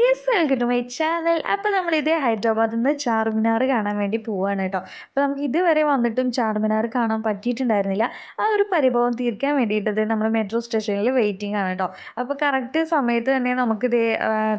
Yes, welcome to my channel. അപ്പോൾ നമ്മളിത് ഹൈദരാബാദിൽ നിന്ന് ചാർമിനാർ കാണാൻ വേണ്ടി പോവാണ് കേട്ടോ. അപ്പോൾ നമുക്ക് ഇതുവരെ വന്നിട്ടും ചാർമിനാർ കാണാൻ പറ്റിയിട്ടുണ്ടായിരുന്നില്ല. ആ ഒരു പരിഭവം തീർക്കാൻ വേണ്ടിയിട്ട് നമ്മൾ മെട്രോ സ്റ്റേഷനിൽ വെയിറ്റിംഗ് ആണ് കേട്ടോ. അപ്പോൾ കറക്റ്റ് സമയത്ത് തന്നെ നമുക്കിത്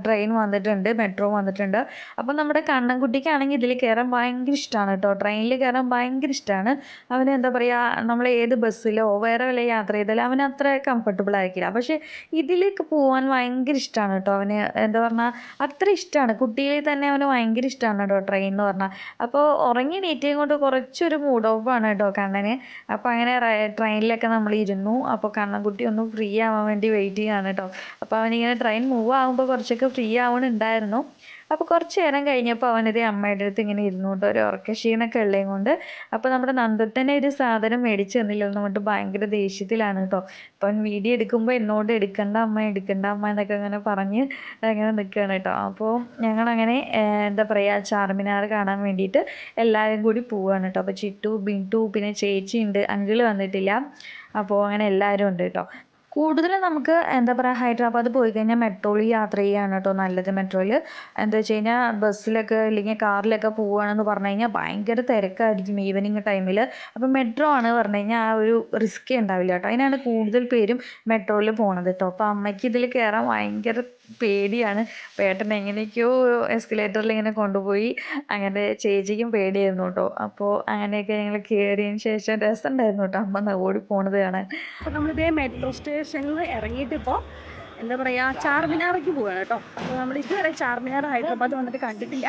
ട്രെയിൻ വന്നിട്ടുണ്ട്, മെട്രോ വന്നിട്ടുണ്ട്. അപ്പോൾ നമ്മുടെ കണ്ണൻകുട്ടിക്കാണെങ്കിൽ ഇതിൽ കയറാൻ ഭയങ്കര ഇഷ്ടമാണ് കേട്ടോ. ട്രെയിനിൽ കയറാൻ ഭയങ്കര ഇഷ്ടമാണ്. അവന് എന്താ പറയുക, നമ്മൾ ഏത് ബസ്സിലോ വേറെ വല്ല യാത്ര ചെയ്താലും അവന് അത്ര കംഫർട്ടബിൾ ആയിരിക്കില്ല. പക്ഷേ ഇതിലേക്ക് പോകാൻ ഭയങ്കര ഇഷ്ടമാണ് കേട്ടോ. അവന് എന്താ പറഞ്ഞാൽ അത്ര ഇഷ്ടമാണ്. കുട്ടിയിൽ തന്നെ അവന് ഭയങ്കര ഇഷ്ടമാണ് കേട്ടോ ട്രെയിൻ എന്ന് പറഞ്ഞാൽ. അപ്പോൾ ഉറങ്ങി എണീറ്റയും കൊണ്ട് കുറച്ചൊരു മൂഡ് ഓഫ് ആണ് കേട്ടോ കണ്ണന്. അപ്പോൾ അങ്ങനെ ട്രെയിനിലൊക്കെ നമ്മൾ ഇരുന്നു. അപ്പോൾ കണ്ണൻകുട്ടി ഒന്ന് ഫ്രീ ആവാൻ വേണ്ടി വെയിറ്റ് ചെയ്യാണ് കേട്ടോ. അപ്പോൾ അവനിങ്ങനെ ട്രെയിൻ മൂവ് ആകുമ്പോൾ കുറച്ചൊക്കെ ഫ്രീ ആവണുണ്ടായിരുന്നു. അപ്പോൾ കുറച്ച് നേരം കഴിഞ്ഞപ്പോൾ അവനത് അമ്മയുടെ അടുത്ത് ഇങ്ങനെ ഇരുന്നു കൊണ്ട് ഒരു ഉറക്കക്ഷീണമൊക്കെ ഉള്ളതും കൊണ്ട്. അപ്പോൾ നമ്മുടെ നന്ദുട്ടനെ ഒരു സാധനം മേടിച്ച് തന്നില്ലെന്ന് കൊണ്ട് ഭയങ്കര ദേഷ്യത്തിലാണ് കേട്ടോ. അപ്പോൾ അവൻ വീഡിയോ എടുക്കുമ്പോൾ എന്നോട് എടുക്കണ്ട അമ്മ, എടുക്കണ്ട അമ്മ എന്നൊക്കെ അങ്ങനെ പറഞ്ഞ് അങ്ങനെ നിൽക്കുകയാണ് കേട്ടോ. അപ്പോൾ ഞങ്ങളങ്ങനെ എന്താ പറയുക, ചാർമിനാർ കാണാൻ വേണ്ടിയിട്ട് എല്ലാവരും കൂടി പോവുകയാണ് കേട്ടോ. അപ്പോൾ ചിറ്റു, ബിന്ദു, പിന്നെ ചേച്ചിയുണ്ട്, അങ്കിള് വന്നിട്ടില്ല. അപ്പോൾ അങ്ങനെ എല്ലാവരും ഉണ്ട് കേട്ടോ. കൂടുതലും നമുക്ക് എന്താ പറയുക, ഹൈദരാബാദ് പോയി കഴിഞ്ഞാൽ മെട്രോയിൽ യാത്ര ചെയ്യാണ് കേട്ടോ നല്ലത്. മെട്രോയിൽ എന്താ വെച്ച് കഴിഞ്ഞാൽ ബസ്സിലൊക്കെ അല്ലെങ്കിൽ കാറിലൊക്കെ പോവുകയാണെന്ന് പറഞ്ഞു കഴിഞ്ഞാൽ ഭയങ്കര തിരക്കായിരിക്കും ഈവനിങ് ടൈമിൽ. അപ്പം മെട്രോ ആണ് പറഞ്ഞു കഴിഞ്ഞാൽ ആ ഒരു റിസ്കേ ഉണ്ടാവില്ല കേട്ടോ. അതിനാണ് കൂടുതൽ പേരും മെട്രോയിൽ പോണത് കേട്ടോ. അപ്പോൾ അമ്മയ്ക്ക് ഇതിൽ കയറാൻ ഭയങ്കര പേടിയാണ്. ഏട്ടൻ എങ്ങനെയൊക്കെയോ എസ്കലേറ്ററിൽ ഇങ്ങനെ കൊണ്ടുപോയി. അങ്ങനെ ചേച്ചിക്കും പേടിയായിരുന്നു കേട്ടോ. അപ്പോൾ അങ്ങനെയൊക്കെ ഞങ്ങൾ കയറിയതിന് ശേഷം രസമുണ്ടായിരുന്നു കേട്ടോ അമ്മ ഓടി പോണത് കാണാൻ. അപ്പോൾ നമ്മളിതേ മെട്രോ സ്റ്റേഷനിൽ ഇറങ്ങിയിട്ടിപ്പോൾ എന്താ പറയുക, ചാർമിനാർക്ക് പോവുകയാണ് കേട്ടോ. അപ്പോൾ നമ്മൾ ഇതുവരെ ചാർമിനാർ ഹൈദരാബാദ് വന്നിട്ട് കണ്ടിട്ടില്ല.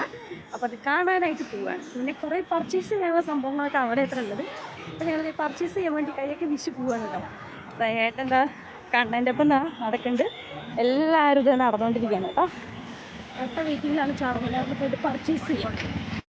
അപ്പോൾ അത് കാണാനായിട്ട് പോവുകയാണ്. പിന്നെ കുറേ പർച്ചേസ് ചെയ്യാനുള്ള സംഭവങ്ങളൊക്കെ അവിടെ എത്ര ഉള്ളത്. അപ്പോൾ ഞങ്ങൾ പർച്ചേസ് ചെയ്യാൻ വേണ്ടി കൈയൊക്കെ വീശി പോവുകയാണ് കേട്ടോ. ഏട്ടെന്താ കണ്ണൻ്റെ ഒപ്പം നടക്കുന്നുണ്ട്. എല്ലാവരും ഇത് നടന്നുകൊണ്ടിരിക്കുകയാണ് കേട്ടോ. അടുത്ത വെയിറ്റിങ്ങിലാണ് ചാർമിനാറിൽ പോയിട്ട് പർച്ചേസ് ചെയ്യാം.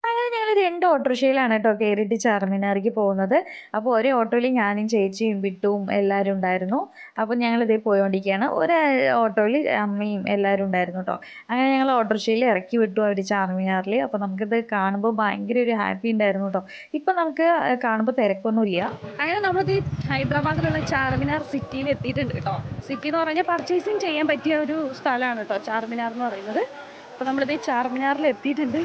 അങ്ങനെ ഞങ്ങൾ 2 ഓട്ടോറിക്ഷയിലാണ് കേട്ടോ കയറിയിട്ട് ചാർമിനാർക്ക് പോകുന്നത്. അപ്പോൾ ഒരേ ഓട്ടോയിൽ ഞാനും ചേച്ചിയും ബിട്ടുവും എല്ലാവരും ഉണ്ടായിരുന്നു. അപ്പോൾ ഞങ്ങളിതേ പോയിക്കൊണ്ടിരിക്കുകയാണ്. ഒരു ഓട്ടോയിൽ അമ്മയും എല്ലാവരും ഉണ്ടായിരുന്നു കേട്ടോ. അങ്ങനെ ഞങ്ങൾ ഓട്ടോറിക്ഷയിൽ ഇറക്കി വിട്ടു അവർ ചാർമിനാറിൽ. അപ്പോൾ നമുക്കിത് കാണുമ്പോൾ ഭയങ്കര ഒരു ഹാപ്പി ഉണ്ടായിരുന്നു കേട്ടോ. ഇപ്പം നമുക്ക് കാണുമ്പോൾ തിരക്കൊന്നുമില്ല. അങ്ങനെ നമ്മളിത് ഹൈദരാബാദിലുള്ള ചാർമിനാർ സിറ്റിയിൽ എത്തിയിട്ടുണ്ട് കേട്ടോ. സിറ്റി എന്ന് പറഞ്ഞാൽ പർച്ചേസിങ് ചെയ്യാൻ പറ്റിയ ഒരു സ്ഥലമാണ് കേട്ടോ ചാർമിനാർ എന്ന് പറയുന്നത്. അപ്പോൾ നമ്മളിത് ചാർമിനാറിൽ എത്തിയിട്ടുണ്ട്.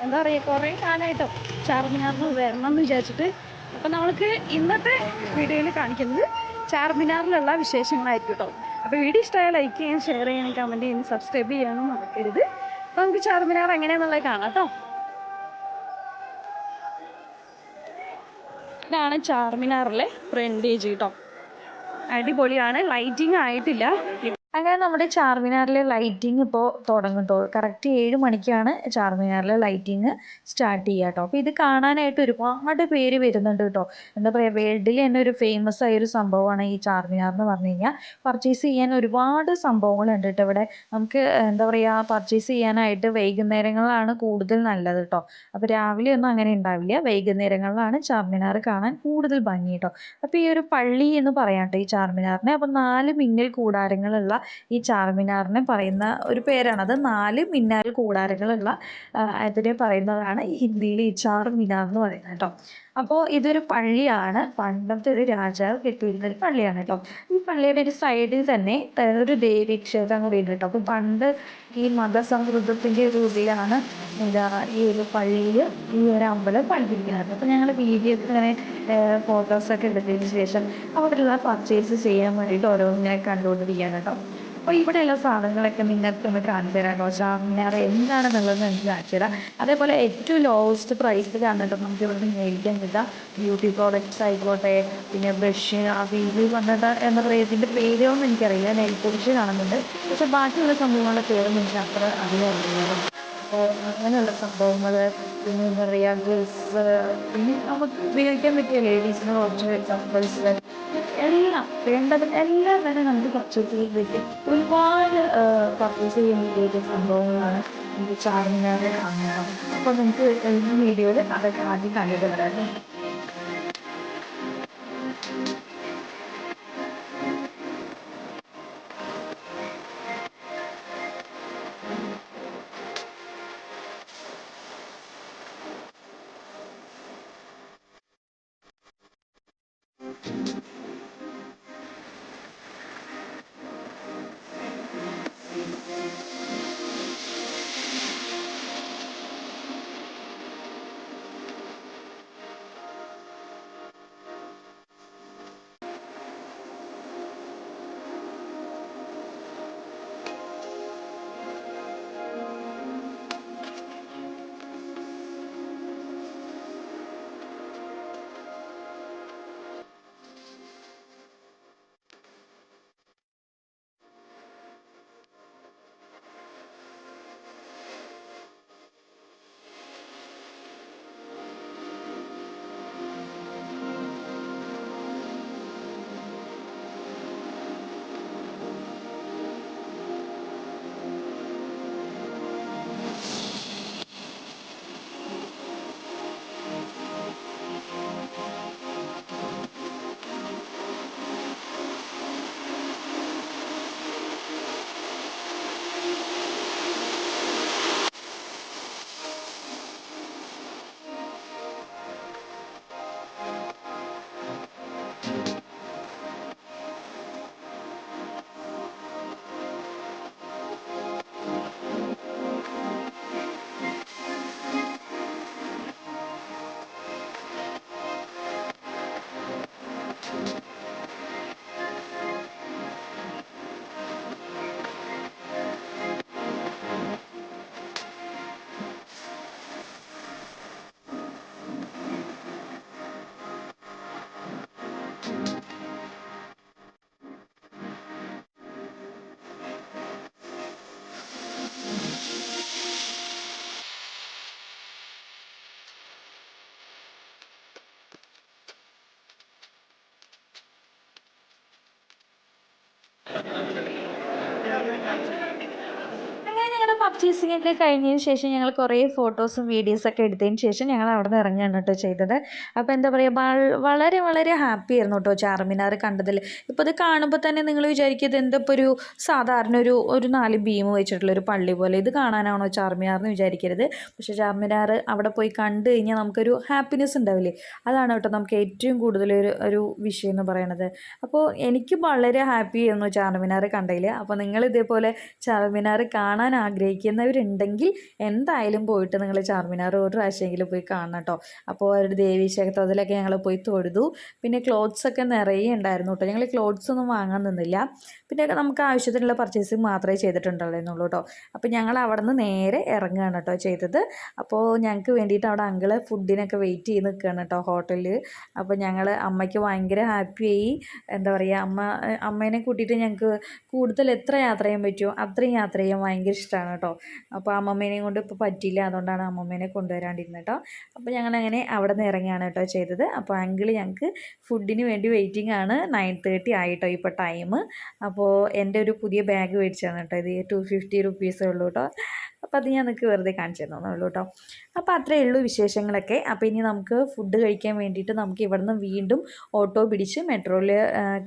എന്താ പറയുക, കുറേ കാലമായിട്ടോ ചാർമിനാറിന് വരണം എന്ന് വിചാരിച്ചിട്ട്. അപ്പോൾ നമ്മൾക്ക് ഇന്നത്തെ വീഡിയോയിൽ കാണിക്കുന്നത് ചാർമിനാറിലുള്ള വിശേഷങ്ങളായിരിക്കും കേട്ടോ. അപ്പോൾ വീഡിയോ ഇഷ്ടമായാൽ ലൈക്ക് ചെയ്യാൻ, ഷെയർ ചെയ്യാനും, കമൻറ്റ് ചെയ്യാനും, സബ്സ്ക്രൈബ് ചെയ്യാനും മറക്കരുത്. അപ്പോൾ നമുക്ക് ചാർമിനാർ എങ്ങനെയാണെന്നുള്ളത് കാണാം കേട്ടോ. ഇതാണ് ചാർമിനാറിലെ ഫ്രണ്ടേജ് കേട്ടോ. അടിപൊളിയാണ്. ലൈറ്റിങ് ആയിട്ടില്ല. അങ്ങനെ നമ്മുടെ ചാർമിനാറിലെ ലൈറ്റിങ് ഇപ്പോൾ തുടങ്ങും കേട്ടോ. കറക്റ്റ് 7 മണിക്കാണ് ചാർമിനാറിലെ ലൈറ്റിങ് സ്റ്റാർട്ട് ചെയ്യുക കേട്ടോ. അപ്പോൾ ഇത് കാണാനായിട്ട് ഒരുപാട് പേര് വരുന്നുണ്ട് കേട്ടോ. എന്താ പറയുക, വേൾഡിൽ തന്നെ ഒരു ഫേമസ് ആയൊരു സംഭവമാണ് ഈ ചാർമിനാർ എന്ന് പറഞ്ഞു കഴിഞ്ഞാൽ. പർച്ചേസ് ചെയ്യാൻ ഒരുപാട് സംഭവങ്ങളുണ്ട് കേട്ടോ ഇവിടെ. നമുക്ക് എന്താ പറയുക, പർച്ചേസ് ചെയ്യാനായിട്ട് വൈകുന്നേരങ്ങളിലാണ് കൂടുതൽ നല്ലത് കേട്ടോ. അപ്പോൾ രാവിലെ ഒന്നും അങ്ങനെ ഉണ്ടാവില്ല. വൈകുന്നേരങ്ങളിലാണ് ചാർമിനാർ കാണാൻ കൂടുതൽ ഭംഗി കേട്ടോ. അപ്പോൾ ഈ ഒരു പള്ളി എന്ന് പറയാം കേട്ടോ ഈ ചാർമിനാറിനെ. അപ്പോൾ 4 മിന്നൽ കൂടാരങ്ങളുള്ള ഈ ചാർമിനാറിനെ പറയുന്ന ഒരു പേരാണത്. 4 മിന്നാൽ കൂടാരങ്ങളുള്ള അതിനെ പറയുന്നതാണ് ഹിന്ദിയിൽ ഈ ചാർമിനാർ എന്ന് പറയുന്നത് കേട്ടോ. അപ്പോൾ ഇതൊരു പള്ളിയാണ്. പണ്ടത്തെ ഒരു രാജാവ് കെട്ടിയിരുന്ന ഒരു പള്ളിയാണ് കേട്ടോ. ഈ പള്ളിയുടെ ഒരു സൈഡിൽ തന്നെ ഒരു ദേവി ക്ഷേത്രം കൂടി ഉണ്ട് കേട്ടോ. അപ്പോൾ പണ്ട് ഈ മതസൗഹൃദത്തിൻ്റെ ഒരു ഇതിലാണ് എന്താ ഈ ഒരു പള്ളിയിൽ ഈ ഒരു അമ്പലം പണിതിരിക്കുന്നത്. അപ്പോൾ ഞങ്ങൾ വീഡിയോസ് ഇങ്ങനെ ഫോട്ടോസൊക്കെ എടുത്തതിന് ശേഷം അവിടെയുള്ള പർച്ചേസ് ചെയ്യാൻ വേണ്ടിയിട്ട് ഓരോന്നിങ്ങനെ കണ്ടുകൊണ്ടിരിക്കുകയാണ് കേട്ടോ. അപ്പോൾ ഇവിടെയുള്ള സാധനങ്ങളൊക്കെ നിങ്ങൾക്ക് ഒന്ന് കാണിച്ചു തരാം കേട്ടോ. ചാർമിനാർ എന്താണെന്നുള്ളത് എനിക്ക് കാണിച്ചു തരാം. അതേപോലെ ഏറ്റവും ലോവസ്റ്റ് പ്രൈസിലാണ് കേട്ടോ നമുക്ക് ഇവിടെ മേടിക്കാൻ കിട്ടുക. ബ്യൂട്ടി പ്രോഡക്റ്റ്സ് ആയിക്കോട്ടെ, പിന്നെ ബ്രഷ്, ആ വീട്ടിൽ വന്നിട്ട് എന്താ പറയുക, ഇതിൻ്റെ പേരൊന്നും എനിക്കറിയില്ല. നെയിൽ പോളിഷ് കാണുന്നുണ്ട്, പക്ഷെ ബാക്കിയുള്ള സംഭവങ്ങളുടെ പേരൊന്നും എനിക്ക് അത്ര അറിയില്ല. അപ്പോൾ അങ്ങനെയുള്ള സംഭവങ്ങൾ, പിന്നെ എന്താ പറയുക, ഡ്രസ്സ്, പിന്നെ നമുക്ക് ഉപയോഗിക്കാൻ പറ്റിയ ലേഡീസിന് കുറച്ച് കപ്പിൾസ്, എല്ലാം വേണ്ടത് എല്ലാം തന്നെ നമുക്ക് പർച്ചേസ് ചെയ്യാൻ പറ്റും. ഒരുപാട് പർച്ചേസ് ചെയ്യാൻ പറ്റിയ സംഭവങ്ങളാണ് നമുക്ക് ചാർമിനാർ കാണുന്നത്. അപ്പോൾ നമുക്ക് ഈ വീഡിയോയിൽ അതൊക്കെ ആദ്യം കണ്ടിട്ട് വരാം. പർച്ചേസിംഗ് ഒക്കെ കഴിഞ്ഞതിന് ശേഷം ഞങ്ങൾ കുറേ ഫോട്ടോസും വീഡിയോസൊക്കെ എടുത്തതിന് ശേഷം ഞങ്ങൾ അവിടെ നിന്ന് ഇറങ്ങുകയാണ് കേട്ടോ ചെയ്തത്. അപ്പോൾ എന്താ പറയുക, വളരെ വളരെ ഹാപ്പി ആയിരുന്നു കേട്ടോ ചാർമിനാർ കണ്ടതിൽ. ഇപ്പോൾ ഇത് കാണുമ്പോൾ തന്നെ നിങ്ങൾ വിചാരിക്കും ഇത് എന്താ ഇപ്പോൾ ഒരു സാധാരണ ഒരു 4 ബീം വെച്ചിട്ടുള്ള ഒരു പള്ളി പോലെ, ഇത് കാണാനാണോ ചാർമിനാർ എന്ന് വിചാരിക്കരുത്. പക്ഷേ ചാർമിനാർ അവിടെ പോയി കണ്ടു കഴിഞ്ഞാൽ നമുക്കൊരു ഹാപ്പിനെസ് ഉണ്ടാവില്ലേ, അതാണ് കേട്ടോ നമുക്ക് ഏറ്റവും കൂടുതൽ ഒരു വിഷയം എന്ന് പറയണത്. അപ്പോൾ എനിക്ക് വളരെ ഹാപ്പി ആയിരുന്നു ചാർമിനാർ കണ്ടതിൽ. അപ്പോൾ നിങ്ങൾ ഇതേപോലെ ചാർമിനാർ കാണാൻ ആഗ്രഹിക്കുന്നവരുണ്ടെങ്കിൽ എന്തായാലും പോയിട്ട് നിങ്ങൾ ചാർമിനാർ ഒരു പ്രാവശ്യമെങ്കിലും പോയി കാണണം കേട്ടോ. അപ്പോൾ ഒരു ദേവീ ക്ഷേത്രത്തിലൊക്കെ ഞങ്ങൾ പോയി തൊഴുതു. പിന്നെ ക്ലോത്ത്സൊക്കെ നിറയെ ഉണ്ടായിരുന്നു കേട്ടോ. ഞങ്ങൾ ക്ലോത്ത്സ് ഒന്നും വാങ്ങാൻ നിന്നില്ല. പിന്നെ നമുക്ക് ആവശ്യത്തിനുള്ള പർച്ചേസിങ് മാത്രമേ ചെയ്തിട്ടുണ്ടായിരുന്നുള്ളൂ കേട്ടോ. അപ്പോൾ ഞങ്ങൾ അവിടെ നിന്ന് നേരെ ഇറങ്ങുകയാണ് കേട്ടോ ചെയ്തത്. അപ്പോൾ ഞങ്ങൾക്ക് വേണ്ടിയിട്ട് അവിടെ അങ്കിള് ഫുഡിനൊക്കെ വെയിറ്റ് ചെയ്ത് നിൽക്കുകയാണ് കേട്ടോ ഹോട്ടലിൽ. അപ്പോൾ ഞങ്ങൾ അമ്മയ്ക്ക് ഭയങ്കര ഹാപ്പിയായി. എന്താ പറയുക, അമ്മേനെ കൂട്ടിയിട്ട് ഞങ്ങൾക്ക് കൂടുതൽ എത്ര യാത്ര ചെയ്യാൻ പറ്റുമോ അത്രയും യാത്ര ചെയ്യാൻ ഭയങ്കര ഇഷ്ടമാണ് കേട്ടോ. അപ്പോൾ അമ്മമ്മേനെയും കൊണ്ട് ഇപ്പോൾ പറ്റിയില്ല, അതുകൊണ്ടാണ് അമ്മമ്മേനെ കൊണ്ടുവരാണ്ടിരുന്നത് കേട്ടോ. അപ്പോൾ ഞങ്ങളങ്ങനെ അവിടെ നിന്ന് ഇറങ്ങിയാണ് കേട്ടോ ചെയ്തത്. അപ്പോൾ അങ്കിൾ ഞങ്ങൾക്ക് ഫുഡിന് വേണ്ടി വെയിറ്റിംഗ് ആണ്. 9:30 ആയിട്ടോ ഇപ്പോൾ ടൈം. അപ്പോൾ എൻ്റെ ഒരു പുതിയ ബാഗ് മേടിച്ചതാണ് കേട്ടോ. ഇത് 250 റുപ്പീസേ ഉള്ളൂ കേട്ടോ. അപ്പോൾ അത് ഞാൻ നിങ്ങൾക്ക് വെറുതെ കാണിച്ചു തന്നുള്ളൂ കേട്ടോ. അപ്പോൾ അത്രയേ ഉള്ളൂ വിശേഷങ്ങളൊക്കെ. അപ്പോൾ ഇനി നമുക്ക് ഫുഡ് കഴിക്കാൻ വേണ്ടിയിട്ട് നമുക്ക് ഇവിടുന്ന് വീണ്ടും ഓട്ടോ പിടിച്ച് മെട്രോയിൽ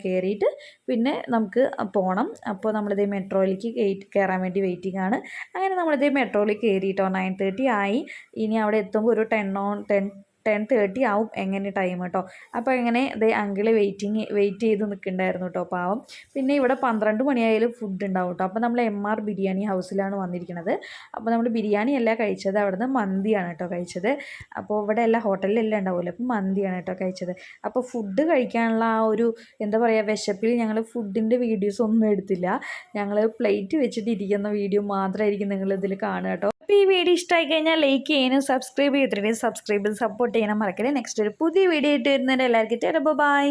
കയറിയിട്ട് പിന്നെ നമുക്ക് പോകണം. അപ്പോൾ നമ്മളിതേ മെട്രോയിലേക്ക് കയറാൻ വേണ്ടി വെയിറ്റിംഗ് ആണ്. അങ്ങനെ നമ്മളിതേ മെട്രോയിൽ കയറിയിട്ടോ 9:30 ആയി. ഇനി അവിടെ എത്തുമ്പോൾ ഒരു 10:30 ആവും എങ്ങനെ ടൈം കേട്ടോ. അപ്പോൾ എങ്ങനെ ഇതേ അങ്കിള് വെയിറ്റ് ചെയ്ത് നിൽക്കുന്നുണ്ടായിരുന്നു കേട്ടോ പാവം. പിന്നെ ഇവിടെ 12 മണിയായാലും ഫുഡ് ഉണ്ടാവും കേട്ടോ. അപ്പോൾ നമ്മൾ MR ബിരിയാണി ഹൗസിലാണ് വന്നിരിക്കുന്നത്. അപ്പോൾ നമ്മൾ ബിരിയാണി അല്ല കഴിച്ചത്, അവിടെ നിന്ന് മന്തിയാണ് കേട്ടോ കഴിച്ചത്. അപ്പോൾ ഇവിടെ എല്ലാ ഹോട്ടലിലെല്ലാം ഉണ്ടാവുമല്ലോ, അപ്പോൾ മന്തിയാണ് കേട്ടോ കഴിച്ചത്. അപ്പോൾ ഫുഡ് കഴിക്കാനുള്ള ആ ഒരു എന്താ പറയുക വിശപ്പിൽ ഞങ്ങൾ ഫുഡിൻ്റെ വീഡിയോസ് ഒന്നും എടുത്തില്ല. ഞങ്ങൾ പ്ലേറ്റ് വെച്ചിട്ടിരിക്കുന്ന വീഡിയോ മാത്രമായിരിക്കും നിങ്ങൾ ഇതിൽ കാണുക കേട്ടോ. അപ്പോൾ ഈ വീഡിയോ ഇഷ്ടമായി കഴിഞ്ഞാൽ ലൈക്ക് ചെയ്യാനും സബ്സ്ക്രൈബ് ചെയ്തിട്ടുണ്ടെങ്കിൽ സബ്സ്ക്രൈബ് ചെയ്ത് സപ്പോർട്ട് ചെയ്യാനും മറക്കരുത്. നെക്സ്റ്റ് ഒരു പുതിയ വീഡിയോ ആയിട്ട് വരുന്നതിൻ്റെ എല്ലാവർക്കും ബൈ.